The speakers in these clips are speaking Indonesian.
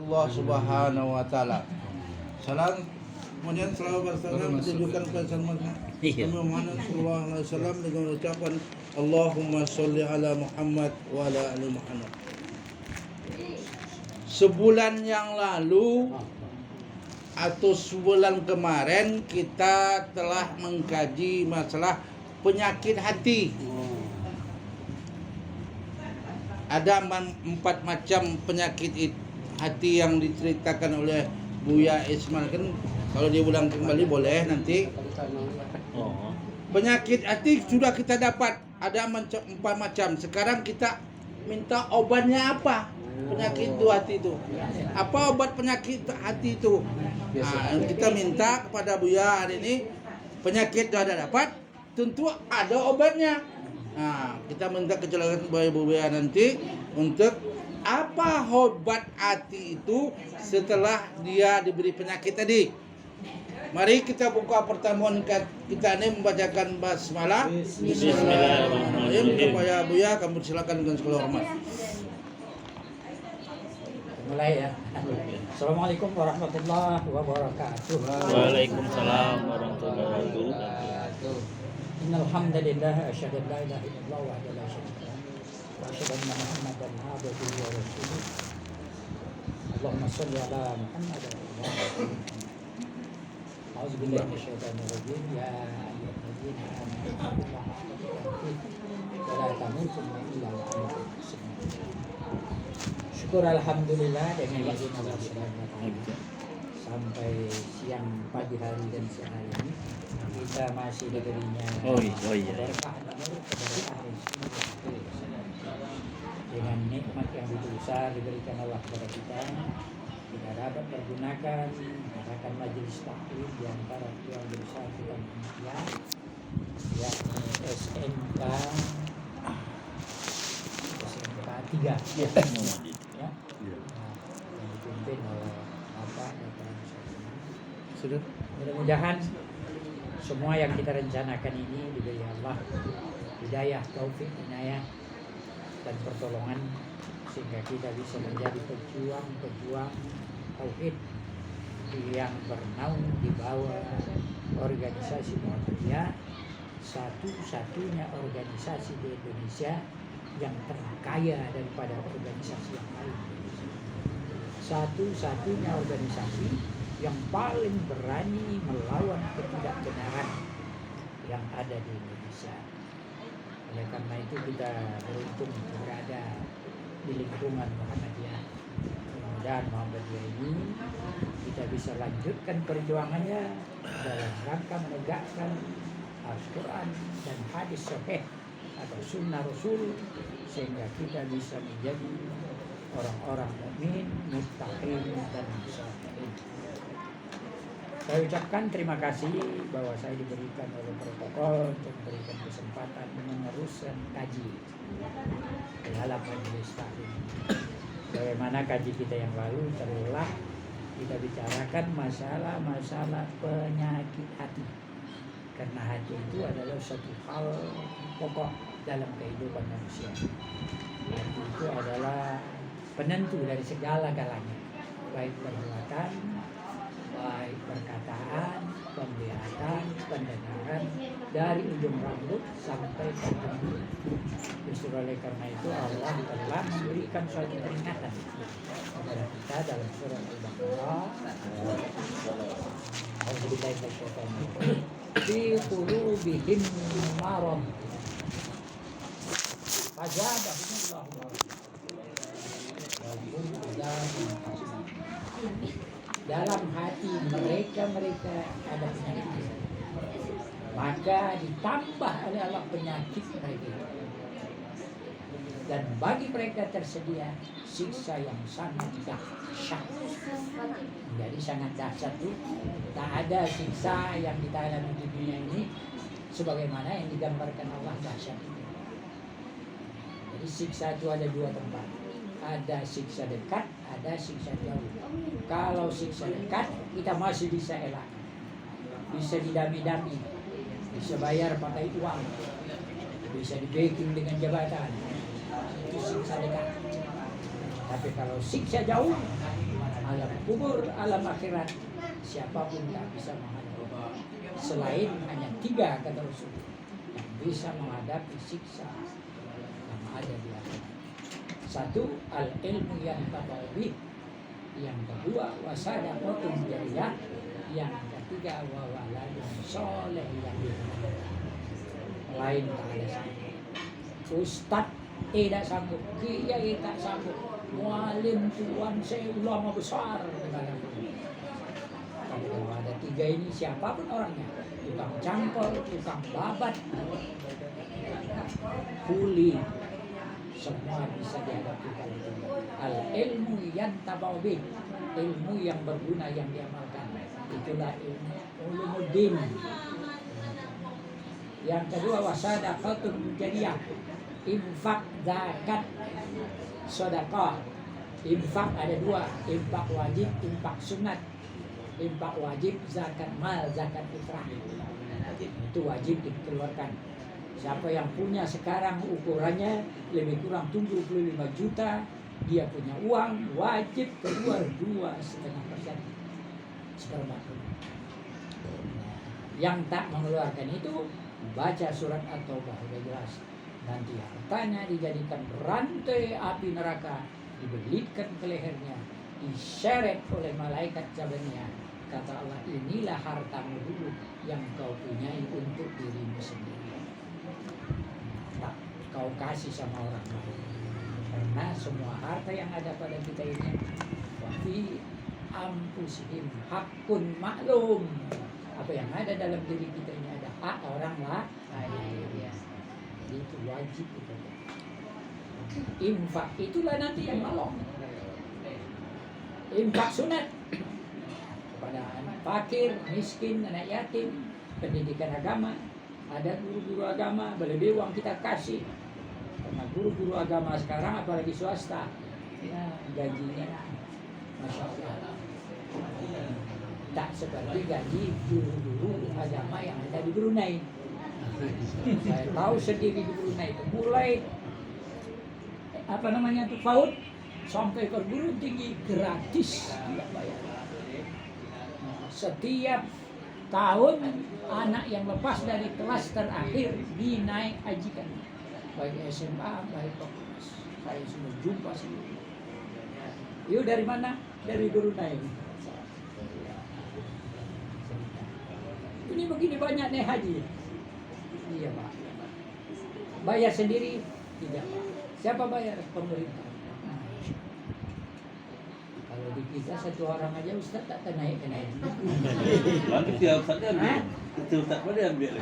Allah Subhanahu wa taala. Salam kemudian selawat salam ditujukan kepada Muhammad sallallahu alaihi wasallam dengan ucapan Allahumma sholli ala Muhammad wa ala ali Muhammad. Sebulan yang lalu atau sebulan kemarin kita telah mengkaji masalah penyakit hati. Ada 4 macam penyakit hati yang diceritakan oleh Buya Ismail. Kan kalau diulang kembali boleh nanti. Penyakit hati sudah kita dapat, ada 4 macam. Sekarang kita minta obatnya apa? Penyakit itu hati itu. Apa obat penyakit hati itu? Nah, kita minta kepada Buya hari ini, penyakit sudah dapat, tentu ada obatnya. Nah, kita minta kejelasan kepada Buya nanti untuk apa obat hati itu setelah dia diberi penyakit tadi. Mari kita buka pertemuan kita ini membacakan basmalah. Bismillahirrahmanirrahim. Kepada Buya kami silakan dengan segala hormat. Mulai ya. Assalamualaikum warahmatullahi wabarakatuh. Waalaikumsalam warahmatullahi wabarakatuh. Innal hamdalillah asyhadu an la ilaha illallah wa la syarika lahu wa asyhadu anna Muhammadan abduhu wa rasuluh. Allahumma shalli ala Muhammad wa ala ali Muhammad. A'udzu billahi minasyaitonir rajim. Ya ayyuhalladzina amanu taqullaha haqqa tuqatih wa la tamutunna illa wa antum muslimun. Syukur alhamdulillah dengan izin Allah SWT sampai siang pagi hari dan siang hari ini kita masih diberinya berkah nur, keberkahan rezeki dengan nikmat yang begitu besar diberikan Allah kepada kita dapat pergunakan mengadakan majelis taklim di antara yang besar kita yakni SMK 3 ya. Yang dipimpin oleh Bapak Dr. Sudah. Mudah-mudahan semua yang kita rencanakan ini diberi Allah hidayah, taufik, inayah dan pertolongan sehingga kita bisa menjadi pejuang tauhid yang bernaung di bawah organisasi Muhammadiyah, satu-satunya organisasi di Indonesia yang terkaya daripada organisasi yang lain. Satu-satunya organisasi yang paling berani melawan ketidakbenaran yang ada di Indonesia. Oleh karena itu kita beruntung berada di lingkungan Muhammadiyah. Mudah-mudahan Muhammadiyah ini kita bisa lanjutkan perjuangannya dalam rangka menegakkan Al-Quran dan hadis sahih atau sunnah Rasul sehingga kita bisa menjadi orang-orang mukmin, muttaqin dan muttaqin. Saya ucapkan terima kasih bahwa saya diberikan oleh protokol untuk memberikan kesempatan meneruskan kaji dalam majelis taklim. Bagaimana kaji kita yang lalu telah kita bicarakan masalah-masalah penyakit hati. Karena hati itu adalah satu hal pokok dalam kehidupan manusia. Hati itu adalah penentu dari segala-galanya, baik perbuatan, baik perkataan, penglihatan, pendengaran, dari ujung rambut sampai ke ujung kulit. Justru oleh karena itu Allah telah memberikan suatu peringatan kepada kita dalam surah Al-Baqarah. Fi qulubihim marad fazadahumullahu dalam hati mereka ada penyakit, maka ditambah oleh Allah penyakit mereka, dan bagi mereka tersedia siksa yang sangat dahsyat. Jadi sangat dahsyat itu tak ada siksa yang kita alami di dunia ini sebagaimana yang digambarkan Allah dahsyat itu. Jadi siksa itu ada 2 tempat. Ada siksa dekat, ada siksa jauh. Kalau siksa dekat kita masih bisa elak, bisa didami-dami, bisa bayar pakai uang, bisa di-backing dengan jabatan. Itu siksa dekat. Tapi kalau siksa jauh, mana alam kubur, alam akhirat, siapapun tak bisa menghadapi. Selain hanya 3 kata Rasul yang bisa menghadapi siksa yang ada di akhirat. 1, al-ilmu yang tabawih. Yang kedua, wasadaqatun jariyah. Yang ketiga, wawaladun soleh yang lain tak ada sanggup. Ustad tidak sanggup, kiai tak sanggup, mualim tuan saya ulama besar. Kalau ada 3 ini siapapun orangnya, tukang cangkol, tukang babat, kuli, semua bisa dihadapi. Al ilmu yang tabawih, ilmu yang berguna yang diamalkan, itulah ilmu ulumuddin. Yang kedua, wasadaqatun jariyah, infak, zakat, sedekah. Infak ada 2, infak wajib, infak sunat. Infak wajib zakat mal, zakat fitrah. Itu wajib dikeluarkan. Siapa yang punya sekarang ukurannya lebih kurang 75 juta, dia punya uang, wajib keluar 2,5%. Seperempat. Yang tak mengeluarkan itu baca surat At-Taubah, sudah jelas. Nanti hartanya dijadikan rantai api neraka, dibelitkan ke lehernya, diseret oleh malaikat cabenya. Kata Allah, inilah hartamu dulu yang kau punyai untuk dirimu sendiri. Tak kau kasih sama orang lain. Karena semua harta yang ada pada kita ini, wafi ampusihim hakun maklum. Apa yang ada dalam diri kita ini ada hak orang lain. Jadi itu wajib kita. Infak itulah nanti yang nolong. Infak sunat kepada anak fakir, miskin, anak yatim, pendidikan agama. Ada guru-guru agama, berlebih uang kita kasih. Karena guru-guru agama sekarang apalagi swasta, ya gajinya Masya Allah tak seperti gaji guru-guru agama yang ada di Brunei. Saya tahu sendiri di Brunei itu mulai apa namanya itu PAUD sampai perguruan tinggi gratis tidak bayar. Setiap tahun anak yang lepas dari kelas terakhir dinaik hajikan, baik SMA baik fakultas. Saya sudah jumpa sendiri. Yuk dari mana? Dari Brunei. Ini begini banyak naik haji. Iya Pak. Bayar sendiri? Tidak Pak. Siapa bayar? Pemerintah. Kalau di kita satu orang aja Ustaz tak naik ke naik. Lalu tiap Ustaznya ambil. Itu Ustaz pada ambil.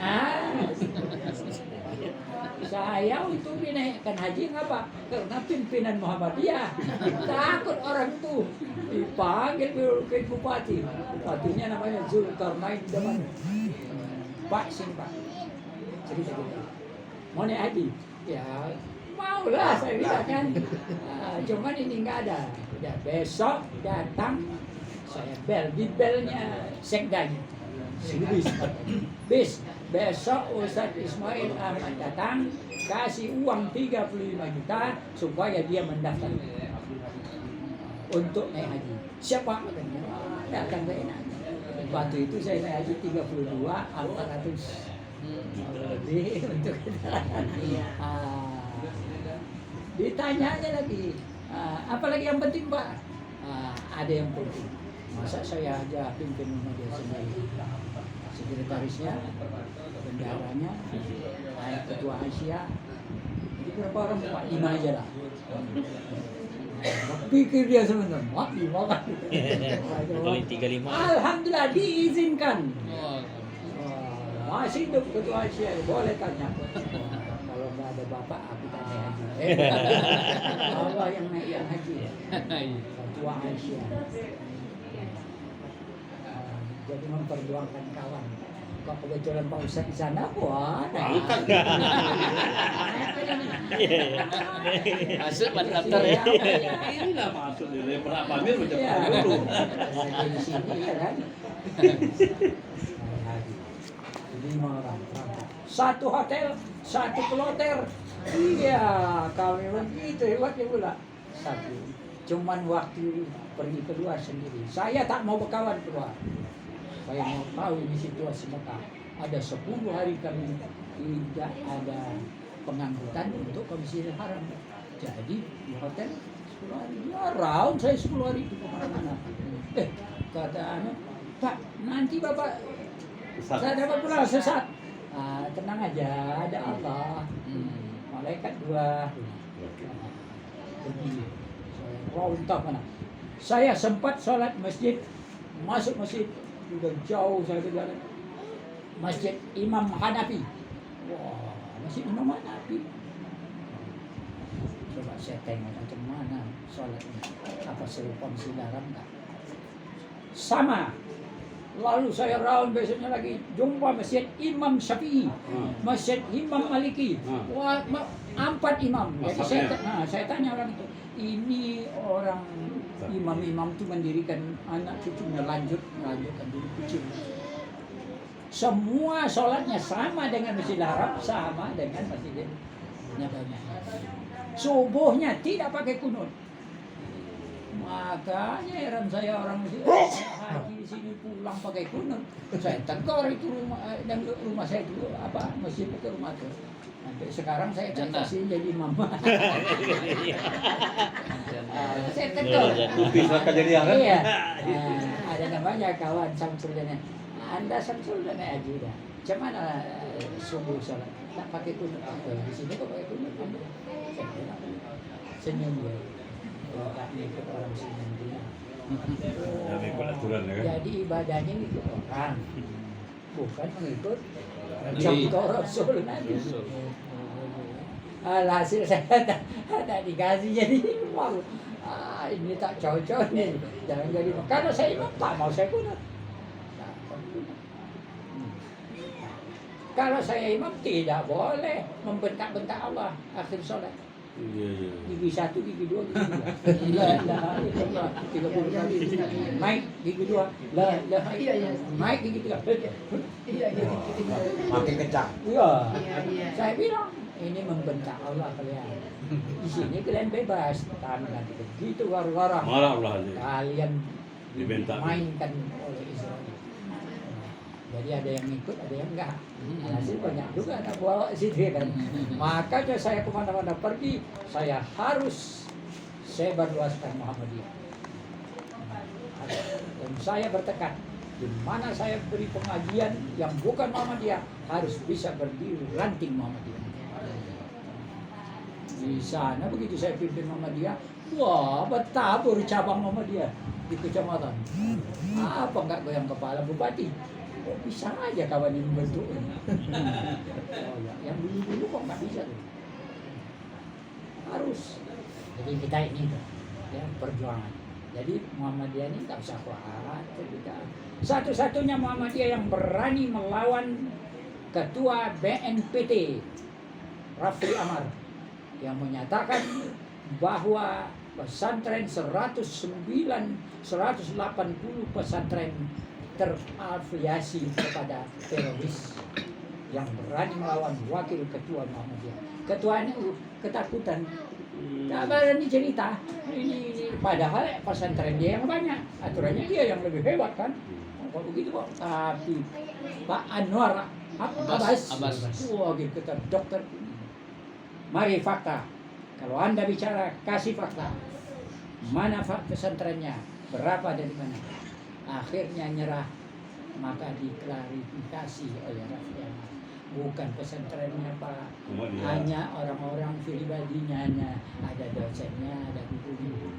Saya untuk dinaikkan haji ngapa? Karena pimpinan Muhammadiyah takut orang itu dipanggil ke bupati. Bupatinya namanya Zulkarnain Daman. Pak sini Pak, cerita kita mau naik haji? Ya maulah saya bilang kan. Cuman ini nggak ada. Ya, besok datang saya bel di belnya sekdanya. Bis besok Ustadz Ismail Ahmad datang kasih uang 35 juta supaya dia mendaftar untuk naik haji. Siapa? Datang ke enak. Waktu itu saya naik haji 32 400 lebih untuk ditanya aja lagi. Apalagi yang penting Pak? Ada yang penting. Masa saya aja pimpin media sendiri, sekretarisnya, bendaharanya, ketua Asia. Jadi berapa orang Pak? 5 aja lah. Pikir dia sebenarnya, Mak 5 kan. Paling 35. Alhamdulillah diizinkan. Masih hidup ketua Asia, boleh tanya. Kalau nggak ada bapak, aku tak naik haji. Allah yang naik haji. Ketua Asia. Jadi memperjuangkan kawan. Kok kebetulan Pak Ustadz di sana, wah, naik. Masuk pada daftar ya. Inilah masuk di level Amir macam Iya. dulu. Di sini ya kan. 5 orang. Satu hotel, satu kloter. Iya, kami begitu hebatnya pula. Satu. Cuman waktu pergi keluar sendiri, saya tak mau berkawan keluar. Saya mau tahu ini situasi Mekah. Ada 10 hari kami tidak ada pengangkutan untuk ke Masjidil Haram. Jadi di hotel 10 hari. Ya round saya 10 hari itu kemana-mana. Kata anak, Pak, nanti Bapak saya dapat pulang sesat. Tenang aja, ada Allah. Malaikat 2. Pergi. Saya rontok mana. Saya sempat sholat masjid, masuk masjid, udah jauh saya ke jalan. Masjid Imam Hanafi. Wah, masjid Imam Hanafi. Coba saya tengok macam mana sholatnya. Apa serupa Masjidil Haram enggak? Sama. Lalu saya round besoknya lagi jumpa Masjid Imam Syafi'i, Masjid Imam Maliki. Wah, 4 imam. Jadi saya tanya orang itu, ini orang imam-imam itu mendirikan anak cucunya lanjutkan dulu kecil. Semua sholatnya sama dengan Masjidil Haram, sama dengan Masjidil Nabawi. Subuhnya tidak pakai kunut. Makanya heran saya orang haji di sini pulang pakai kunut. Saya tegur itu rumah saya dulu masjid itu rumah itu. Sampai sekarang saya kasih jadi mama. Saya tegur. Lupis lah jadi kan? Iya. Ada namanya kawan Samsul Dana. Anda Samsul Dana Haji dah. Macam mana subuh sholat? Tak pakai kunut. Di sini kok pakai kunut? Senyum dia. Tak ikut orang sini dia. Ikut aturan ya kan? Jadi ibadahnya ikut orang, bukan mengikut contoh Rasul Nabi. Alhasil saya tak dikasih jadi imam. Ini tak cocok nih, jangan jadi imam. Karena saya imam tak mau saya kunut. Kalau saya imam tidak boleh membentak-bentak Allah akhir sholat. Iya. Gigi 1, gigi 2, gigi 3. La ilaha illallah 30 kali. Naik gigi 2. La ilaha illallah. Naik gigi 3. Iya. Makin kencang. Iya. Saya bilang ini membentak Allah kalian. Di sini kalian bebas. Kami nanti begitu gara-gara Marah Allah aja. kalian Dibentak. mainkan oleh Israel. Jadi ada yang ikut, ada yang enggak. Hasil banyak juga anak bawa situ kan. Makanya saya kemana-mana pergi, saya harus sebarluaskan Muhammadiyah. Dan saya bertekad, di mana saya beri pengajian yang bukan Muhammadiyah harus bisa berdiri ranting Muhammadiyah. Di sana begitu saya pimpin Muhammadiyah, wah bertabur cabang Muhammadiyah di kecamatan. Apa enggak goyang kepala bupati? Oh, bisa aja kawan ini bentuk ini. Oh, ya. Yang dulu kok nggak bisa tuh. Harus. Jadi kita ini tuh, ya perjuangan. Jadi Muhammadiyah ini nggak bisa khawatir kita. Satu-satunya Muhammadiyah yang berani melawan ketua BNPT Rafli Amar yang menyatakan bahwa pesantren 180 pesantren terafiliasi kepada teroris yang berani melawan wakil ketua Muhammadiyah. Ketua ini ketakutan. Tak berani cerita. Ini padahal pesantren dia yang banyak, aturannya dia yang lebih hebat kan. Kalau begitu kok. Tapi Pak Anwar Abbas. Wah, gitu kata dokter. Mari fakta. Kalau Anda bicara kasih fakta. Mana pesantrennya? Berapa dari mana? Akhirnya nyerah, maka diklarifikasi oleh Rafli Amar. Bukan pesantrennya Pak, hanya orang-orang pribadinya, hanya ada dosennya, ada guru.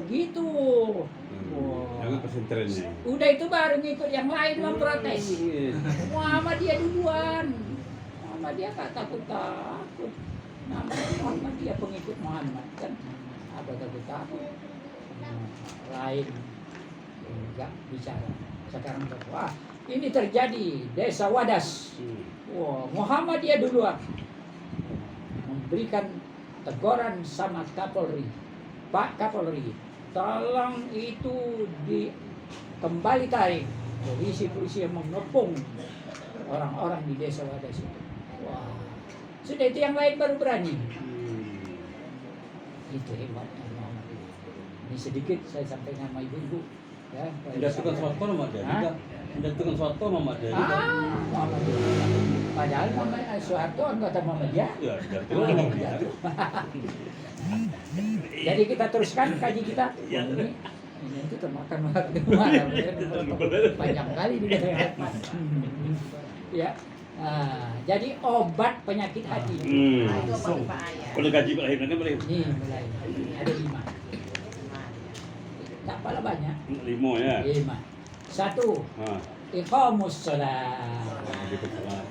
Begitu. Jangan pesantrennya. Udah itu baru ngikut yang lain memprotes. Muhammadiyah duluan. Muhammadiyah tak takut. Namanya Muhammadiyah pengikut Muhammad kan. Apa takut? Lain. Enggak bicara. Sekarang wah, ini terjadi Desa Wadas. Wah, Muhammadiyah duluan memberikan teguran sama Kapolri. Pak Kapolri, tolong itu kembali tarik polisi yang mengepung orang-orang di Desa Wadas itu. Wah, sudah itu yang lain baru berani. Itu hebatnya Muhammadiyah. Ini sedikit saya sampaikan sama ibu-ibu. Ya, Udah tukang soto sama dia Hah? juga. Udah tukang soto sama dia juga. Padahal Mama Soeharto anggota Muhammadiyah. Ya, udah tukang sama dia. Jadi kita teruskan kaji kita. Ini itu termakan waktu panjang kali juga ya. Ya. Jadi obat penyakit hati. Kalau gaji lahirnya kan boleh. Ini mulai ada 5. Tak pala banyak. 5 ya. 5. 1. Ah. Iqamus shalah. Jadi kesalahan.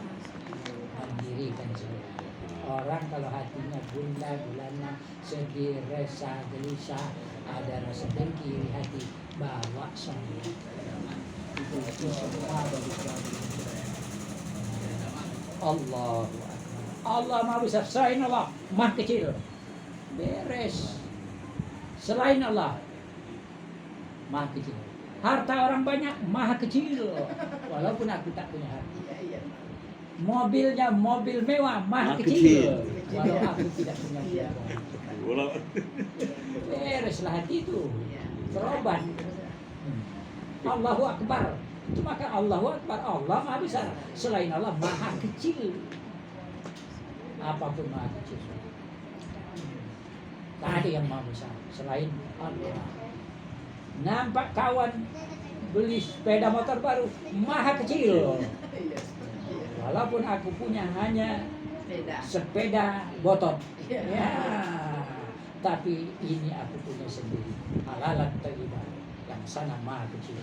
Mendirikan sholat. Orang kalau hatinya gundah gulana, sedih, resah, gelisah, ada rasa dengki di hati, bawa sholat. Itu semua bagi suami. Allahu Akbar. Allah Maha Besar. Selain Allah Maha Kecil. Beres. Selain Allah Maha Kecil. Harta orang banyak Maha Kecil. Walaupun aku tak punya harta. Mobilnya mobil mewah Maha Kecil. Walau aku tidak punya uang. Bereslah hati itu. Berobat. Allahu Akbar. Itu maka Allahu Akbar. Allah Maha Besar. Selain Allah Maha Kecil. Apapun Maha Kecil. Tak ada yang Maha Besar selain Allah. Nampak kawan beli sepeda motor baru Maha Kecil. Walaupun aku punya hanya sepeda botot. Ya. Tapi ini aku punya sendiri. Halalan thayyibah yang sana Maha Kecil.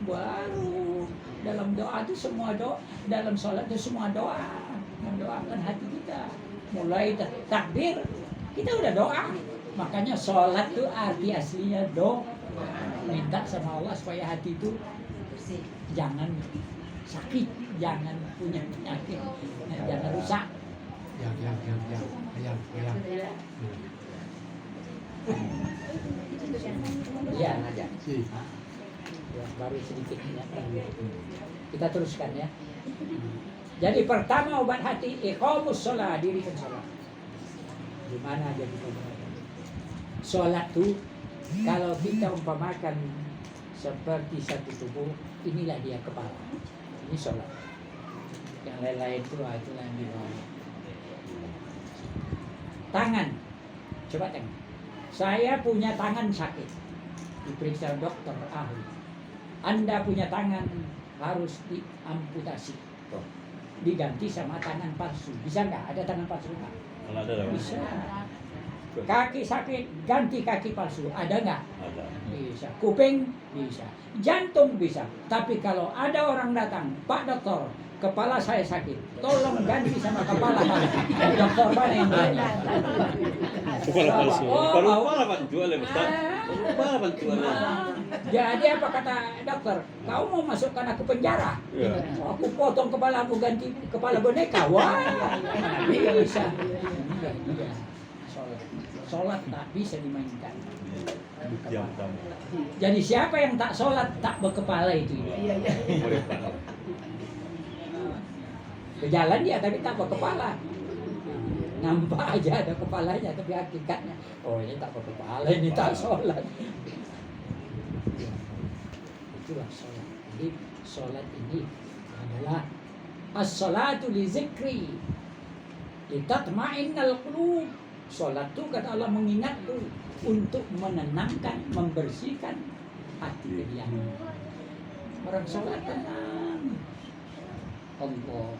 Baru dalam doa itu semua doa, dalam sholat itu semua doa, mendoakan hati kita. Mulai takbir kita udah doa. Makanya sholat itu arti aslinya doa. Minta sama Allah supaya hati itu jangan sakit, jangan punya penyakit, jangan rusak. Ya, aja. Ya, baru sedikit ingatkan. Kita teruskan ya. Jadi pertama obat hati iqamus shalah, dirikan sholat. Gimana jadi obat? Sholat itu kalau kita umpamakan seperti satu tubuh, inilah dia kepala. Ini sholat. Yang lain-lain itu itulah yang di bawah. Tangan, coba tangan. Saya punya tangan sakit, diperiksa dokter ahli. Anda punya tangan harus diamputasi, diganti sama tangan palsu. Bisa nggak? Ada tangan palsu nggak? Kalau ada lah. Bisa. Kaki sakit, ganti kaki palsu. Ada nggak? Ada. Bisa. Kuping bisa. Jantung bisa. Tapi kalau ada orang datang, Pak Dokter, kepala saya sakit, tolong ganti sama kepala saya. Dokter mana yang berani? Kepala palsu. Oh, Baru mau. kepala penjual ya, Ustaz. Kepala penjual. Jadi apa kata dokter? Kau mau masukkan aku penjara? Iya. Aku potong kepalamu ganti kepala boneka. Wah, mana bisa? Iya. Sholat tak bisa dimainkan. Yang utama. Jadi siapa yang tak sholat tak berkepala itu? Berjalan dia tapi tak berkepala. Nampak aja ada kepalanya tapi hakikatnya, oh ini tak berkepala, ini tak sholat. Itulah sholat. Jadi sholat ini adalah as-sholatu li zikri litatma'innal qulub. Sholat itu kata Allah mengingatku untuk menenangkan, membersihkan hati kalian. Orang sholat tenang. Allah.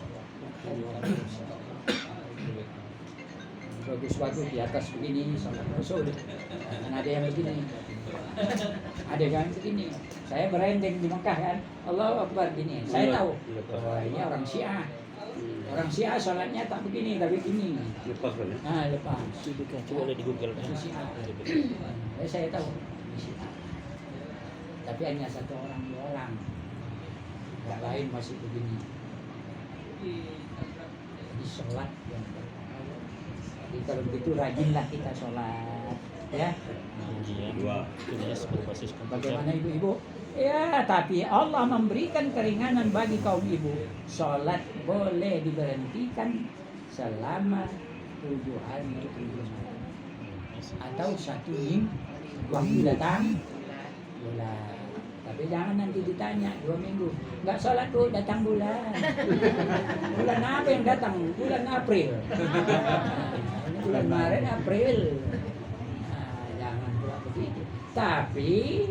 Bagus-bagus di atas begini sholat rasul. Dan ada yang begini. Ada yang begini. Saya berendeng di Mekah kan. Allahu Akbar gini. Saya tahu. Oh, ini orang Syiah. Orang Syiah sholatnya tak begini tapi begini. Lepas kan ya? Nah, lepas. Coba lihat di Google. Itu Syiah. Saya tahu. Syiah. Tapi hanya satu orang, 2 orang. Yang lain masih begini. Jadi sholat yang pertama. Jadi kalau begitu rajinlah kita sholat, ya. Dua. Jenis berbasis komputer. Bagaimana ibu-ibu? Ya, tapi Allah memberikan keringanan bagi kaum ibu. Sholat boleh diberhentikan selama 7 hari 7 malam. atau 1 minggu datang bulan. Tapi jangan nanti ditanya 2 minggu nggak sholat tuh datang bulan. Bulan apa yang datang? Bulan April. Ini bulan Maret, April. Nah, jangan pula begitu. Tapi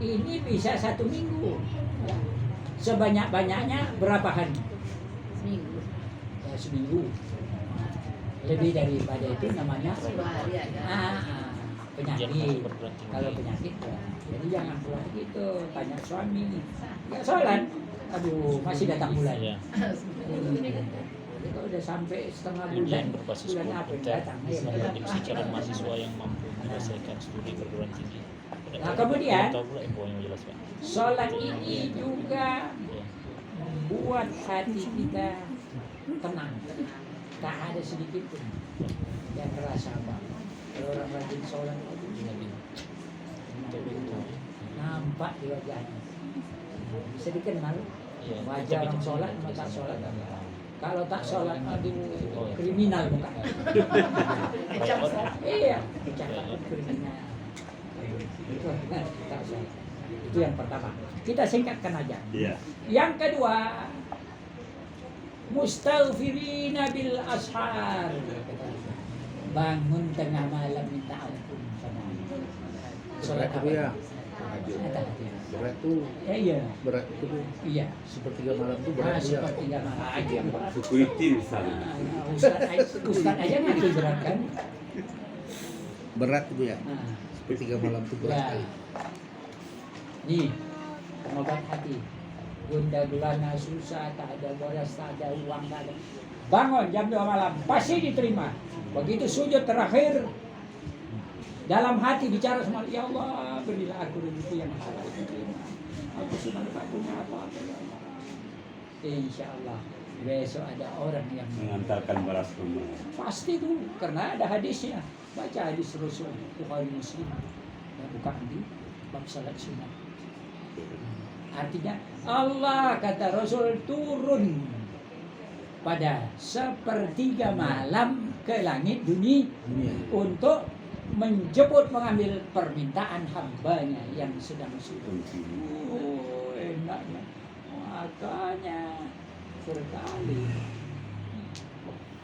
ini bisa 1 minggu. Sebanyak-banyaknya berapa hari? Seminggu. Ya, seminggu. Lebih daripada itu namanya penyakit. Kalau penyakit ya. Jadi jangan pula begitu. Tanya suami nggak sholat, aduh masih datang bulan. Iya. Jadi kalau udah sampai setengah bulan, Ujian berbasis bulan apa yang komputer datang? bisa prediksi calon mahasiswa yang mampu menyelesaikan studi perguruan tinggi. Nah, kemudian tahu pula infonya jelas Pak. sholat ini juga Ya. buat hati kita tenang, tak ada sedikit pun yang terasa apa. Kalau orang rajin sholat itu nampak di wajahnya, bisa dikenal. Iya. Wajah orang sholat sama tak sholat. Kalau tak sholat, aduh kriminal bukan? Iya, ucapan kriminal. Itu tak sholat. Itu yang pertama. Kita singkatkan aja. Iya. Yang kedua, mustaghfirina bil ashar. Bangun tengah malam minta ampun sama Allah. Sholat apa ya? Berat tuh, Iya. berat itu tuh. Iya. Sepertiga malam tuh Nah, berat ya. sepertiga malam aja. Security misalnya. Ustaz aja ngaku berat kan? Berat tuh ya. Nah, Sepertiga malam tuh berat ya. sekali. Nih, pengobat hati. Bunda gulana susah, tak ada bolas, tak ada uang, tak ada. Bangun jam 2 malam, pasti diterima. Begitu sujud terakhir, dalam hati bicara sama Allah, ya Allah, berilah aku rezeki yang halal diterima. Aku sudah tak punya apa-apa ya Allah. Insya Allah besok ada orang yang Mengantarkan balas rumah. pasti tuh, karena ada hadisnya. Baca hadis Rasul Bukhari Muslim. Ya, bukan di bab salat sunnah. Artinya Allah kata Rasul turun pada sepertiga malam ke langit dunia untuk menjemput mengambil permintaan hambanya yang sedang sujud. Oh, enaknya. Makanya sekali.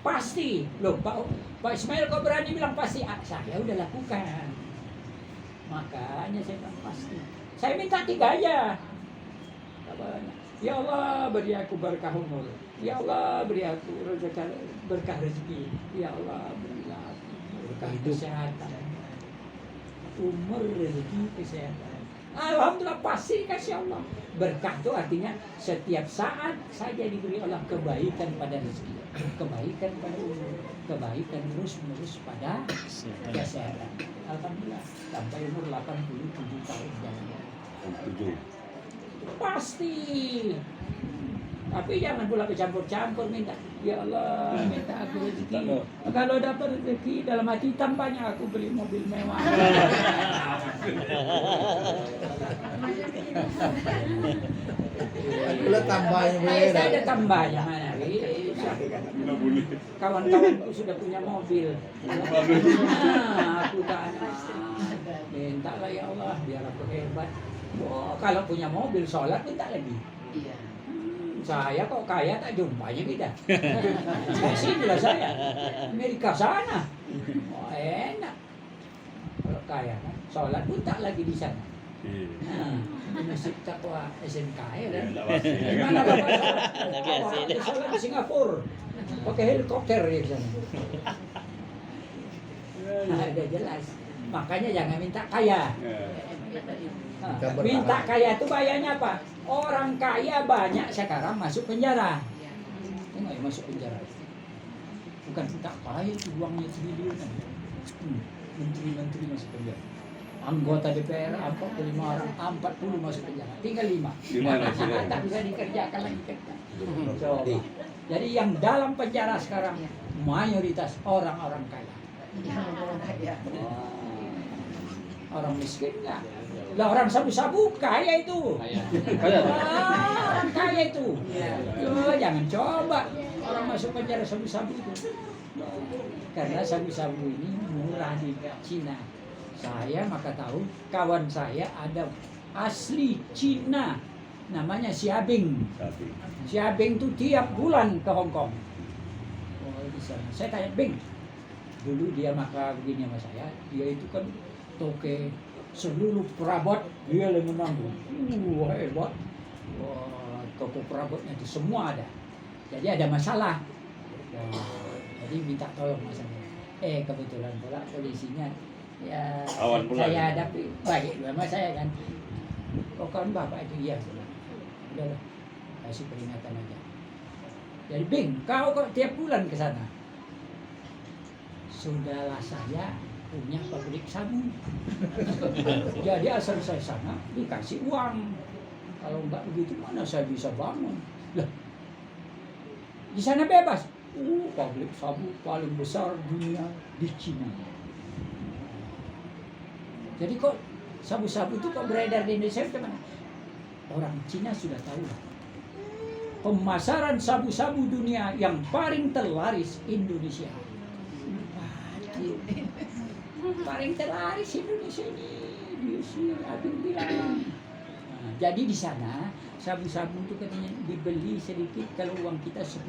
Pasti, loh Pak Ismail kok berani bilang pasti? Saya udah lakukan. Makanya saya bilang pasti. Saya minta 3 aja. Ya Allah beri aku berkah umur. Ya Allah beri aku berkah rezeki. Ya Allah berilah aku berkah kesehatan. Umur, rezeki, kesehatan. Alhamdulillah pasti kasih Allah. Berkah itu artinya setiap saat saja diberi Allah kebaikan pada rezeki, kebaikan pada umur, kebaikan terus-menerus pada kesehatan. Alhamdulillah sampai umur 87 tahun jalan. 7. Pasti. Tapi jangan pula bercampur-campur minta. Ya Allah, minta aku rezeki. Kalau dapat rezeki dalam hati tambahnya aku beli mobil mewah. Pula tambahnya Saya beda. ada tambahnya mana? Bisa. Kawan-kawanku sudah punya mobil. Nah, aku tanya. Mintalah ya Allah biar aku hebat. Oh, kalau punya mobil sholat minta lagi. Iya. Saya kok kaya tak jumpanya kita. Saya sini lah saya. Amerika sana. Oh, enak. Kalau kaya kan, sholat pun tak lagi di sana. Nah, masjid takwa SMK ya kan. Gimana bapak sholat? Sholat di Singapura. Pakai helikopter ya di sana. Nah, udah jelas. Makanya jangan minta kaya. Nah, minta kaya itu bahayanya apa? Orang kaya banyak sekarang masuk penjara. Enggak masuk penjara. Bukan minta kaya itu uangnya triliunan. Menteri-menteri masuk penjara. Anggota DPR 45 orang, 40 masuk penjara. Tinggal 5. Tak bisa dikerjakan lagi kerja. Coba. Jadi yang dalam penjara sekarang mayoritas orang-orang kaya. Orang miskin enggak. Lah orang sabu-sabu kaya itu. Kaya. Orang kaya itu. Loh, jangan coba orang masuk penjara sabu-sabu itu. Karena sabu-sabu ini murah di Cina. Saya maka tahu kawan saya ada asli Cina, namanya Xiabing. Xiabing itu tiap bulan ke Hong Kong. Oh, di sana. Saya tanya, Bing, dulu dia maka begini sama saya, dia itu kan toke seluruh perabot dia yang menanggung. Hebat. Wah, toko perabotnya itu semua ada. Jadi ada masalah. Jadi minta tolong masalahnya. Kebetulan pula polisinya ya Awan pula. saya hadapi baik sama saya kan. Kok kan bapak itu iya. Udahlah, kasih peringatan aja. Jadi Bing, kau kok tiap bulan ke sana? Sudahlah saya punya pabrik sabu. Jadi asal saya sana dikasih uang. Kalau enggak begitu mana saya bisa bangun? Lah, di sana bebas. Pabrik sabu paling besar dunia di Cina. Jadi kok sabu-sabu itu kok beredar di Indonesia gimana? Orang Cina sudah tahu. Pemasaran sabu-sabu dunia yang paling terlaris Indonesia. Paling terlaris Indonesia ini. Dia sih Abang bilang. Nah, jadi di sana sabu-sabu itu katanya dibeli sedikit kalau uang kita 10.000.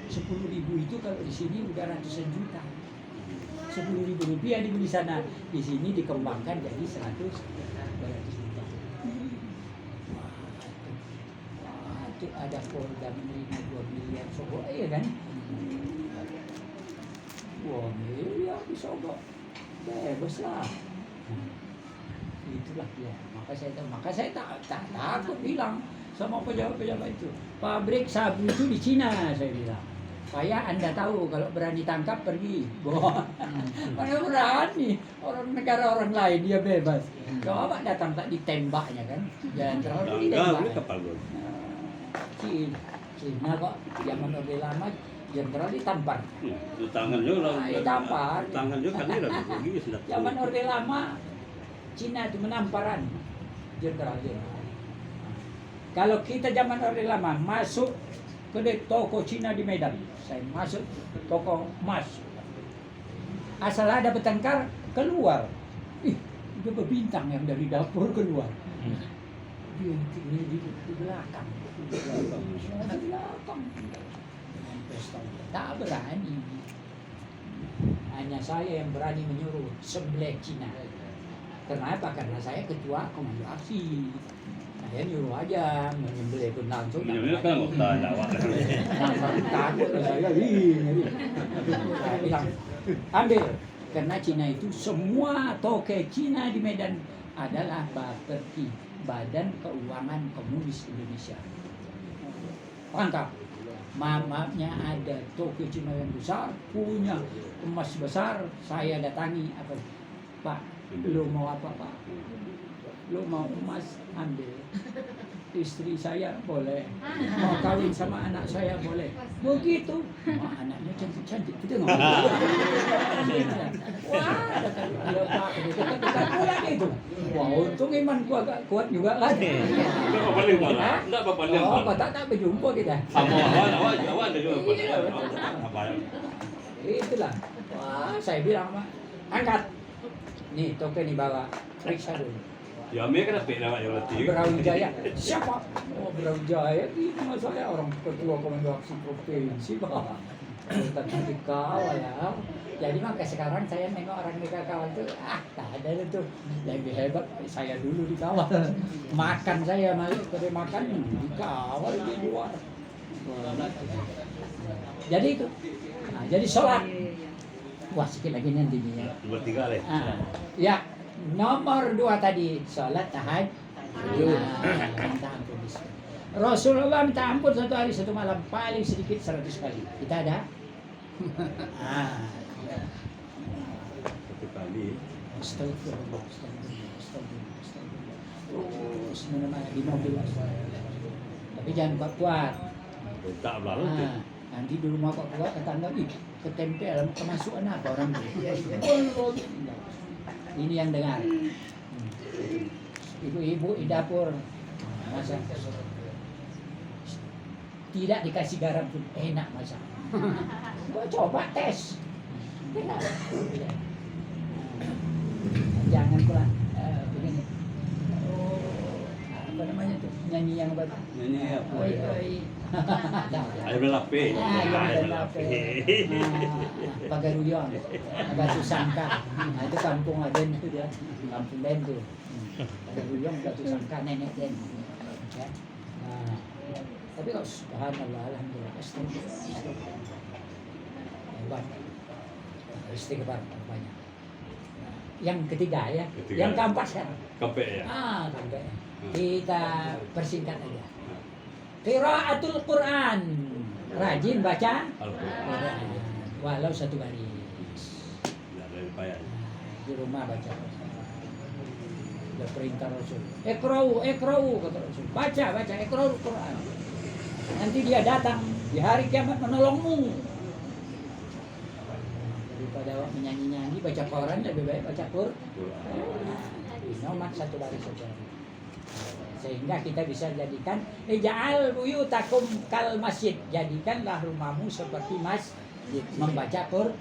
10.000 itu kalau di sini udah ratusan juta. 10.000 rupiah dibeli sana, di sini dikembangkan jadi 200 juta. Wah, itu ada program ini 2 miliar sobo, ya kan? Wah, miliar disobok, bebas lah. Itulah dia. Maka saya tak takut bilang sama pejabat-pejabat itu. Pabrik sabu itu di Cina, saya bilang. Supaya Anda tahu kalau berani tangkap pergi. Mana berani orang negara orang lain dia bebas. Coba datang tak ditembaknya kan. Jangan terlalu ditembak. kapal gua. Cina kok zaman Orde Lama jenderal ditampar. Itu tangan juga. Ditampar. Tangan juga kan dia begini sudah. Zaman Orde Lama Cina itu menamparan jenderal. Kalau kita zaman Orde Lama masuk ke toko Cina di Medan, saya masuk toko emas. Asal ada bertengkar, keluar. Udah berbintang yang dari dapur keluar. Dia di belakang. Di belakang. Dengan pesta. Tak berani. Hanya saya yang berani menyuruh sebelah Cina. Kenapa? Karena saya ketua komando aksi. Saya nyuruh aja menyembelih itu langsung. Menyembelih kan nggak tahu jawab. Takut saya saya bilang ambil karena Cina itu semua toke Cina di Medan adalah Bapeti, Badan Keuangan Komunis Indonesia. Lengkap. Mamanya ada toke Cina yang besar, punya emas besar. Saya datangi apa? Pak, lu mau apa Pak? Lu mau emas ambil, istri saya boleh, mau kawin sama anak saya boleh, begitu. Wah, anaknya cantik-cantik, kita ngomong. Wah, ada dekat pulang itu. Wah, untung iman gua agak kuat juga kan. Enggak apa-apa nih mana? Enggak apa-apa nih. Oh, tak berjumpa kita. Sama awan ada juga apa? Itulah. Wah, saya bilang Pak, angkat. Nih, toke nih bawa, periksa dulu. Ya, mereka kan beda ya berarti. Brawijaya. Siapa? Oh, Brawijaya itu saya orang ketua komando aksi provinsi, Pak. Tapi dikawal ya. Jadi maka sekarang saya nengok orang dikawal itu, tak ada itu. Lebih hebat saya dulu dikawal. Makan saya malah kedai makan dikawal di luar. Jadi itu. Nah, jadi sholat. Wah, sedikit lagi nanti nih ya. Nomor 3 leh. Ya. Nomor 2 tadi sholat tahajud. Minta ampun. Rasulullah minta ampun satu hari satu malam paling sedikit 100 kali. Kita ada? Satu kali. Astagfirullah. Terus mana di mobil. Tapi jangan kuat. Tak berlalu. Nanti di rumah kuat tetangga ih ketempel kemasukan apa orang itu. Ini yang dengar. Ibu-ibu di dapur masak. Tidak dikasih garam pun enak masak. Gua coba tes. Enak. Jangan pula begini. Apa namanya tuh nyanyi yang apa? Nyanyi apa? Oi oi. Air belape. Air belape. Pagaruyon, Batu Sangka. Nah, itu kampung Aden itu dia, kampung Den tuh. Pagaruyon, Batu Sangka, nenek Den. Ya. Nah, tapi kok subhanallah, alhamdulillah, astagfirullah. Hebat. Istighfar banyak. Yang ketiga ya, Ketiga. yang keempat kan. Kape ya. Sampai. Kita persingkat aja. Qiraatul Quran. Rajin baca Al-Quran. walau satu baris. Tidak ada payah. Di rumah baca. Ada perintah Rasul. Iqra'u kata Rasul. Baca, Iqra'ul Quran. Nanti dia datang di hari kiamat menolongmu. Daripada awak menyanyi-nyanyi baca Quran lebih baik baca Quran. Nomor satu baris saja. Sehingga kita bisa jadikan ija'al buyutakum kal masjid, jadikanlah rumahmu seperti masjid, membaca Quran.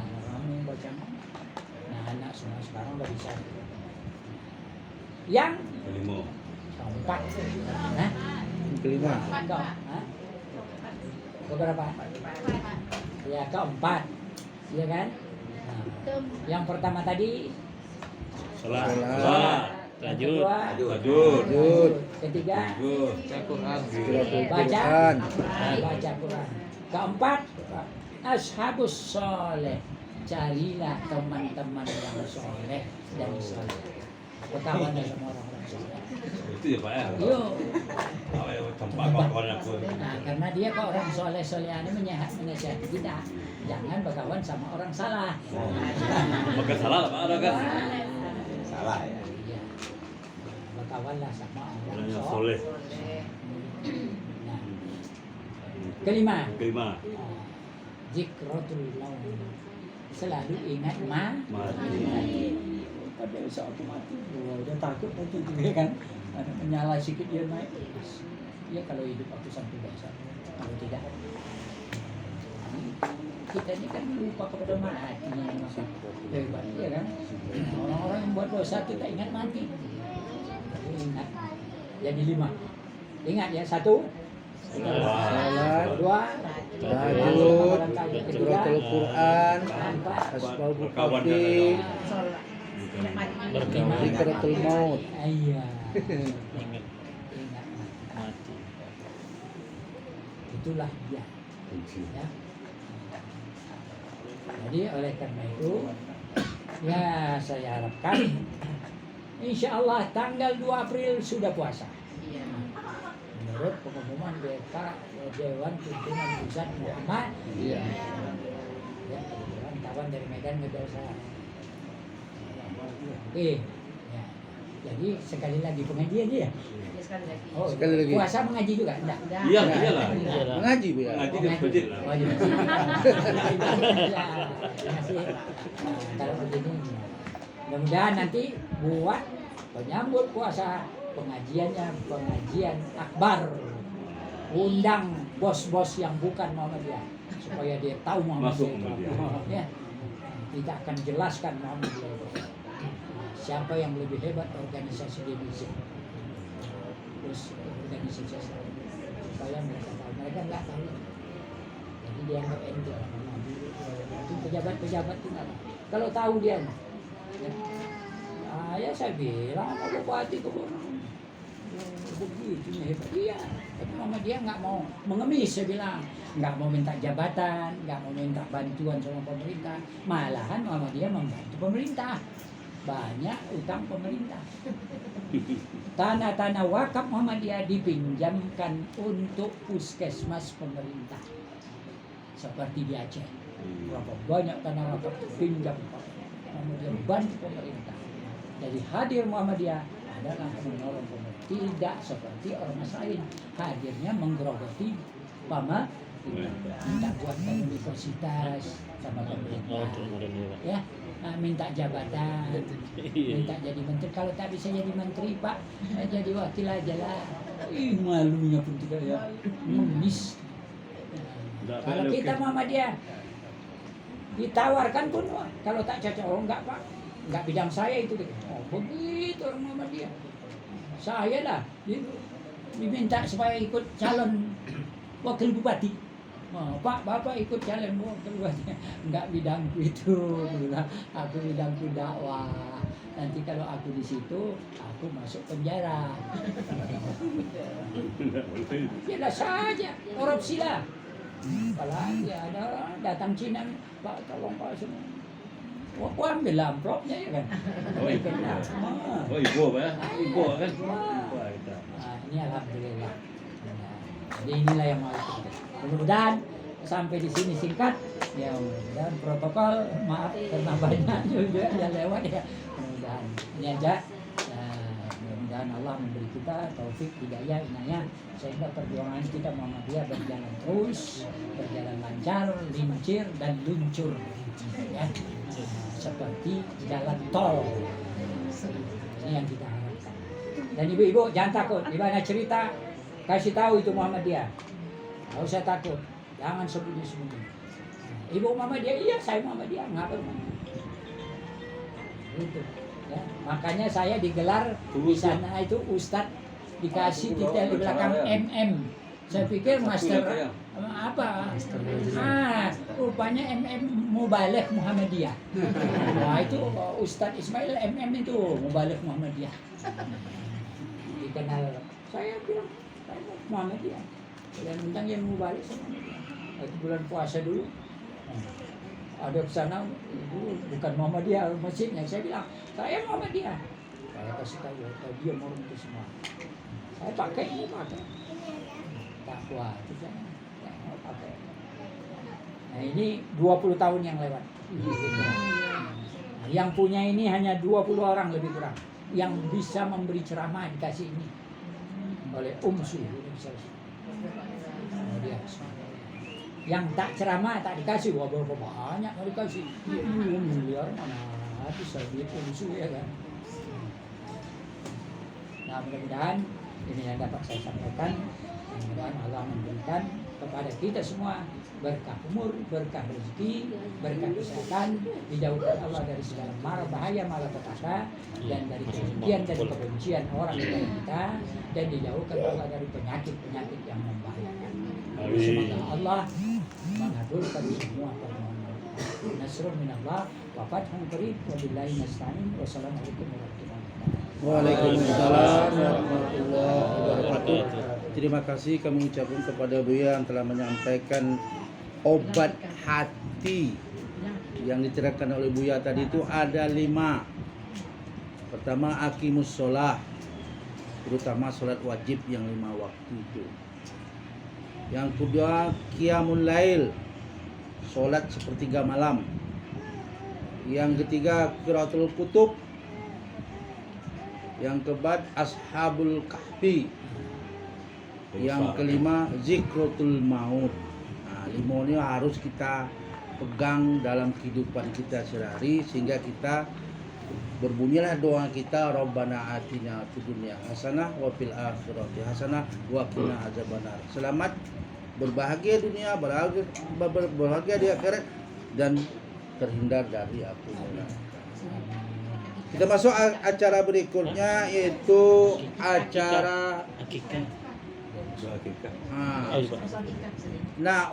Kamu membaca, nah anak semua sekarang udah bisa. Yang Kelima. keempat, nah Kelima. keberapa? Ya keempat, ya kan? Nah, yang pertama tadi Salat. Salat. yang Lanjut. kedua, Lanjut. ketiga Qiraatul baca Quran. baca Quran. Keempat, ashabus soleh, carilah teman-teman yang soleh dan soleh. Berkawan sama orang-orang soleh. Itu ya Pak ya. Yuk. Apa ya tempat kawan aku. Nah, karena dia kok orang soleh-solehan menasihati kita, jangan berkawan sama orang salah. Maka salah lah Pak ada kan? Salah ya. Iya. Berkawanlah sama orang Orang yang soleh. soleh. Nah, kelima, Kelima. zikratul maut. Selalu ingat Mati. Pada saat itu mati, udah takut nanti juga kan. Ada menyala sedikit dia naik. Ya kalau hidup aku sampai biasa. Kalau tidak, kita ini kan lupa kepada matinya masa hebat ya kan. Orang-orang yang buat dosa kita ingat mati. Tapi ingat. Jadi 5. Ingat ya, 1. Salat. 2. Tahajud. Qiraatul Quran. 4. Asbabul Berkawan Qafi. Berkawan. Zikratul maut. Iya. Ingat Ingat mati. mati. Itulah dia. Ya. Jadi oleh karena itu ya saya harapkan insya Allah tanggal 2 April sudah puasa. Menurut pengumuman Dewan Pimpinan Pusat Muhammad. Iya. Ya, kebetulan kawan dari Medan ngejar saya. Oke. Ya. Jadi sekali lagi pengajian dia. Oh, Sekali lagi. puasa mengaji juga? Enggak. Iya, iyalah. Iyalah. Mengaji Bu ya. Ngaji di masjid lah. Oh, di masjid. Ya, masih. Nah, kalau begini, mudah-mudahan nanti buat penyambut puasa pengajiannya pengajian akbar. Undang bos-bos yang bukan Muhammadiyah supaya dia tahu Masuk Muhammadiyah. Muhammadiyah. Ya. Kita akan jelaskan Muhammadiyah itu. Siapa yang lebih hebat organisasi di Indonesia. Terus organisasi supaya mereka tahu, mereka nggak tahu, jadi dia anggap enteng. Itu pejabat-pejabat itu nggak tahu. Kalau tahu dia, ya saya bilang sama bupati ke begitu hebat dia. Tapi mama dia nggak mau mengemis, saya bilang nggak mau minta jabatan, nggak mau minta bantuan sama pemerintah, malahan mama dia membantu pemerintah. Banyak utang pemerintah. Tanah-tanah wakaf Muhammadiyah dipinjamkan untuk puskesmas pemerintah. Seperti di Aceh. Berapa banyak tanah wakaf dipinjam Muhammadiyah bantu pemerintah. Jadi hadir Muhammadiyah adalah menolong pemerintah. Tidak seperti ormas lain. Hadirnya menggerogoti minta buatkan universitas sama Oh, pemerintah, itu model Pak. ya. Minta jabatan, minta jadi menteri. Kalau tak bisa jadi menteri, Pak, jadi wakil aja lah. Malunya pun tidak ya, ngemis. Kalau kita Muhammadiyah ditawarkan pun, wah, kalau tak cocok, oh enggak Pak, enggak bidang saya itu. Oh begitu orang Muhammadiyah. Saya lah diminta supaya ikut calon wakil bupati. Oh, Pak, Bapak ikut calon wakil bupati. Enggak bidangku itu. Aku bidangku dakwah. Nanti kalau aku di situ, aku masuk penjara. Ya saja, korupsi lah. Apalagi ada orang datang Cina, Pak tolong Pak semua. Aku ambil amplopnya ya kan. Oh, ibu. Oh, ibu apa ya? Ibu kan? Wah, kita. Nah, ini alhamdulillah. Nah, jadi inilah yang mau kita. Mudah-mudahan sampai di sini singkat. Ya mudah-mudahan protokol maaf karena banyak juga yang lewat ya. Mudah-mudahan ini aja. Nah, mudah-mudahan Allah memberi kita taufik, hidayah, inayah sehingga perjuangan kita Muhammadiyah berjalan terus, berjalan lancar, lincir dan luncur. Ya. Seperti jalan tol. Ini yang kita harapkan. Dan ibu-ibu jangan takut. Di mana cerita kasih tahu itu Muhammadiyah. Nggak usah takut. Jangan sembunyi-sembunyi. Ibu Muhammadiyah, iya saya Muhammadiyah. Ngapa? Itu. Ya. Makanya saya digelar di sana itu Ustadz, dikasih titel di belakang MM. Saya pikir master apa? Rupanya MM Mubaligh Muhammadiyah. Nah itu Ustadz Ismail MM itu Mubaligh Muhammadiyah. Dikenal. Saya bilang saya Muhammadiyah. Yang undang yang Mubaligh sama Muhammadiyah. Itu bulan puasa dulu. Ada kesana, bukan Muhammadiyah masjidnya. Saya bilang saya Muhammadiyah. Saya kasih tahu, dia mau itu semua. Saya pakai ini pakai. Takwa itu saya pakai. Nah ini 20 tahun yang lewat. Nah, yang punya ini hanya 20 orang lebih kurang yang bisa memberi ceramah dikasih ini oleh Umsu. Yang tak ceramah tak dikasih, wah berapa banyak mau dikasih. Miliar mana bisa duit Umsu ya kan. Nah mudah-mudahan ini yang dapat saya sampaikan. Mudah-mudahan Allah memberikan kepada kita semua berkah umur, berkah rezeki, berkah kesehatan, dijauhkan Allah dari segala mara bahaya, malapetaka, dan dari kebencian dan kebencian orang kepada kita, dan dijauhkan Allah dari penyakit-penyakit yang membahayakan. Semoga Allah mengabulkan semua permohonan. Nasrun minallah wa fathun qarib wa billahi nasta'in. Wassalamualaikum warahmatullahi wabarakatuh. Waalaikumsalam warahmatullahi wabarakatuh. Terima kasih kami ucapkan kepada Buya yang telah menyampaikan obat hati yang diterangkan oleh Buya tadi itu ada 5. Pertama aqimus sholah, terutama sholat wajib yang 5 waktu itu. Yang kedua qiyamul lail, sholat sepertiga malam. Yang ketiga qiraatul kutub. Yang keempat ashabul kahfi. Yang kelima zikratul maut. Nah, 5 ini harus kita pegang dalam kehidupan kita sehari sehingga kita berbunyilah doa kita Rabbana atina fid dunya hasanah wa fil akhirati hasanah wa qina azabannar. Selamat berbahagia dunia, berbahagia di akhirat dan terhindar dari api neraka. Kita masuk acara berikutnya yaitu acara Akikah. Akikah. nah, Ayo, Pak. nah